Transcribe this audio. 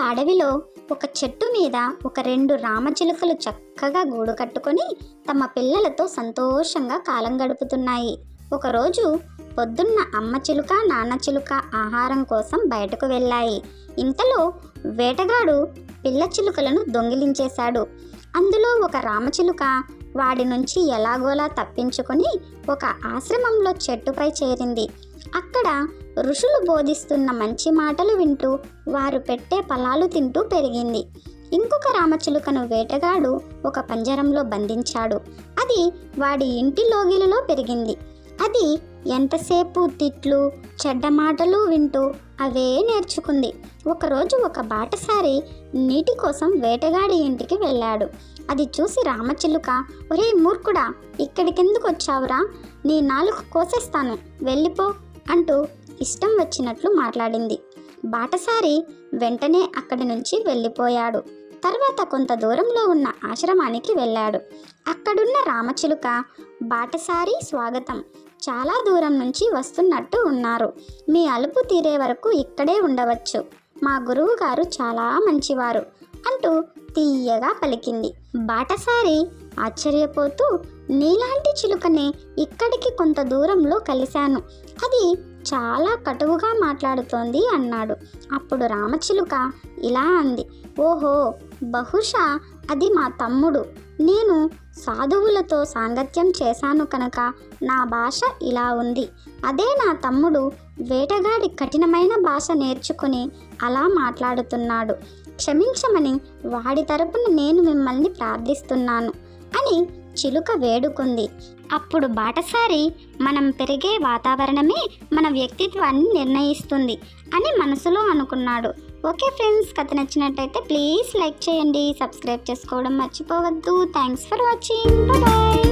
అడవిలో ఒక చెట్టు మీద ఒక 2 రామచిలుకలు చక్కగా గూడు కట్టుకొని తమ పిల్లలతో సంతోషంగా కాలం గడుపుతున్నాయి. ఒకరోజు పొద్దున్న అమ్మ చిలుక నాన్న చిలుక ఆహారం కోసం బయటకు వెళ్ళాయి. ఇంతలో వేటగాడు పిల్ల చిలుకలను దొంగిలించేశాడు. అందులో ఒక రామచిలుక వాడి నుంచి ఎలాగోలా తప్పించుకొని ఒక ఆశ్రమంలో చెట్టుపై చేరింది. అక్కడ ఋషులు బోధిస్తున్న మంచి మాటలు వింటూ వారు పెట్టే ఫలాలు తింటూ పెరిగింది. ఇంకొక రామచిలుకను వేటగాడు ఒక పంజరంలో బంధించాడు. అది వాడి ఇంటి లోగిలిలో పెరిగింది. అది ఎంతసేపు తిట్లు చెడ్డ మాటలు వింటూ అవే నేర్చుకుంది. ఒకరోజు ఒక బాటసారి నీటి కోసం వేటగాడి ఇంటికి వెళ్ళాడు. అది చూసి రామచిలుక, ఒరే మూర్ఖుడా, ఇక్కడికెందుకు వచ్చావురా, నీ నాలుక కోసేస్తాను, వెళ్ళిపో అంటూ ఇష్టం వచ్చినట్లు మాట్లాడింది. బాటసారి వెంటనే అక్కడి నుంచి వెళ్ళిపోయాడు. తర్వాత కొంత దూరంలో ఉన్న ఆశ్రమానికి వెళ్ళాడు. అక్కడున్న రామచిలుక, బాటసారి స్వాగతం, చాలా దూరం నుంచి వస్తున్నట్టు ఉన్నారు. మీ అలుపు తీరే వరకు ఇక్కడే ఉండవచ్చు. మా గురువు గారు చాలా మంచివారు అంటూ తీయగా పలికింది. బాటసారి ఆశ్చర్యపోతూ, నీలాంటి చిలుకనే ఇక్కడికి కొంత దూరంలో కలిశాను. అది చాలా కటువుగా మాట్లాడుతోంది అన్నాడు. అప్పుడు రామచిలుక ఇలా అంది, ఓహో, బహుశా అది మా తమ్ముడు. నేను సాధువులతో సాంగత్యం చేశాను కనుక నా భాష ఇలా ఉంది. అదే నా తమ్ముడు వేటగాడి కఠినమైన భాష నేర్చుకుని అలా మాట్లాడుతున్నాడు. క్షమించమని వాడి తరపున నేను మిమ్మల్ని ప్రార్థిస్తున్నాను అని చిలుక వేడుకుంది. అప్పుడు బాటసారి, మనం పెరిగే వాతావరణమే మన వ్యక్తిత్వాన్ని నిర్ణయిస్తుంది అని మనసులో అనుకున్నాడు. ఓకే ఫ్రెండ్స్, కథ నచ్చినట్టయితే ప్లీజ్ లైక్ చేయండి, సబ్స్క్రైబ్ చేసుకోవడం మర్చిపోవద్దు. Thanks for watching, bye.